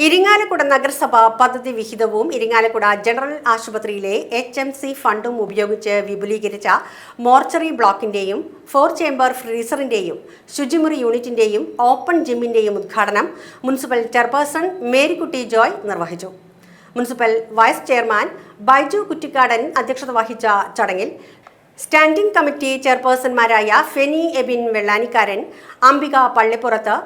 ഇരിങ്ങാലക്കുട നഗരസഭ പദ്ധതി വിഹിതവും ഇരിങ്ങാലക്കുട ജനറൽ ആശുപത്രിയിലെ HMC ഫണ്ടും ഉപയോഗിച്ച് വിപുലീകരിച്ച മോർച്ചറി ബ്ലോക്കിന്റെയും 4 ചേംബർ ഫ്രീസറിന്റെയും ശുചിമുറി യൂണിറ്റിന്റെയും ഓപ്പൺ ജിമ്മിന്റെയും ഉദ്ഘാടനം മുനിസിപ്പൽ ചെയർപേഴ്സൺ മേരിക്കുട്ടി ജോയ് നിർവഹിച്ചു. Municipal vice chairman Baiju Kuttikkadan അധ്യക്ഷത വഹിച്ച ചടങ്ങിൽ സ്റ്റാൻഡിംഗ് കമ്മിറ്റി ചെയർപേഴ്സൺമാരായ ഫെനി എബിൻ വെള്ളാനിക്കാരൻ, അംബിക പള്ളിപ്പുറത്ത്,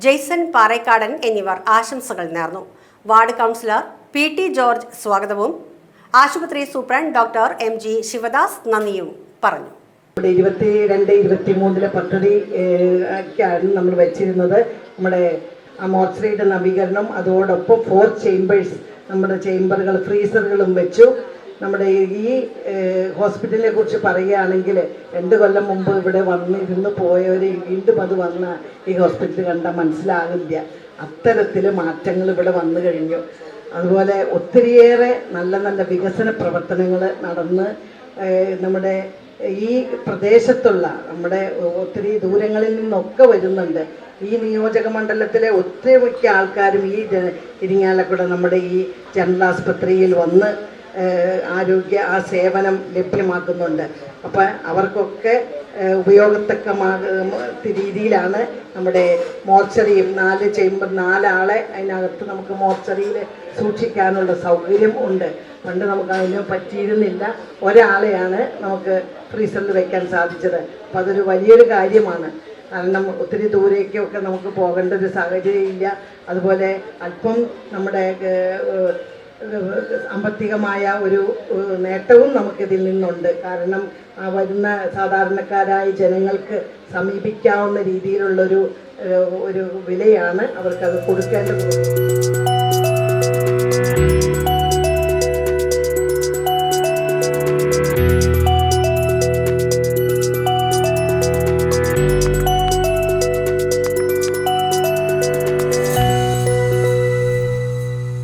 ജെയ്സൺ പാറേക്കാടൻ എന്നിവർ ആശംസകൾ നേർന്നു. വാർഡ് കൗൺസിലർ PT ജോർജ് സ്വാഗതവും ആശുപത്രി സൂപ്രണ്ട് ഡോക്ടർ MG ശിവദാസ് നന്ദിയും പറഞ്ഞു. 22-23 പദ്ധതി നമ്മൾ വെച്ചിരുന്നത്. നമ്മുടെ മോർച്ചറിയുടെ നവീകരണം, അതോടൊപ്പം 4 ചേംബേഴ്സ്, നമ്മുടെ ചേംബറുകൾ ഫ്രീസറുകളും വെച്ചു. നമ്മുടെ ഈ ഹോസ്പിറ്റലിനെ കുറിച്ച് പറയുകയാണെങ്കിൽ 2 കൊല്ലം മുമ്പ് ഇവിടെ വന്നിരുന്ന് പോയവർ വീണ്ടും അത് വന്ന ഈ ഹോസ്പിറ്റൽ കണ്ടാൽ മനസ്സിലാകില്ല. അത്തരത്തിൽ മാറ്റങ്ങൾ ഇവിടെ വന്നു കഴിഞ്ഞു. അതുപോലെ ഒത്തിരിയേറെ നല്ല നല്ല വികസന പ്രവർത്തനങ്ങൾ നടന്ന് നമ്മുടെ ഈ പ്രദേശത്തുള്ള നമ്മുടെ ഒത്തിരി ദൂരങ്ങളിൽ നിന്നൊക്കെ വരുന്നുണ്ട്. ഈ നിയോജക മണ്ഡലത്തിലെ ഒട്ടുമിക്ക ആൾക്കാരും ഈ ഇരിങ്ങാലക്കുട നമ്മുടെ ഈ ജനറൽ ആസ്പത്രിയിൽ വന്ന് ആരോഗ്യ സേവനം ലഭ്യമാക്കുന്നുണ്ട്. അപ്പോൾ അവർക്കൊക്കെ ഉപയോഗത്തക്ക രീതിയിലാണ് നമ്മുടെ മോർച്ചറിയും 4 ചേംബർ 4 ആളെ അതിനകത്ത് നമുക്ക് മോർച്ചറിയിൽ സൂക്ഷിക്കാനുള്ള സൗകര്യം ഉണ്ട്. പണ്ട് നമുക്ക് അതിന് പറ്റിയിരുന്നില്ല. ഒരാളെയാണ് നമുക്ക് ഫ്രീസറിൽ വയ്ക്കാൻ സാധിച്ചത്. അപ്പോൾ അതൊരു വലിയൊരു കാര്യമാണ്. കാരണം ഒത്തിരി ദൂരേക്കൊക്കെ നമുക്ക് പോകേണ്ട ഒരു സാഹചര്യം ഇല്ല. അതുപോലെ അല്പം നമ്മുടെ സാമ്പത്തികമായ ഒരു നേട്ടവും നമുക്കിതിൽ നിന്നുണ്ട്. കാരണം വരുന്ന സാധാരണക്കാരായ ജനങ്ങൾക്ക് സമീപിക്കാവുന്ന രീതിയിലുള്ളൊരു വിലയാണ് അവർക്കത് കൊടുക്കേണ്ടത്.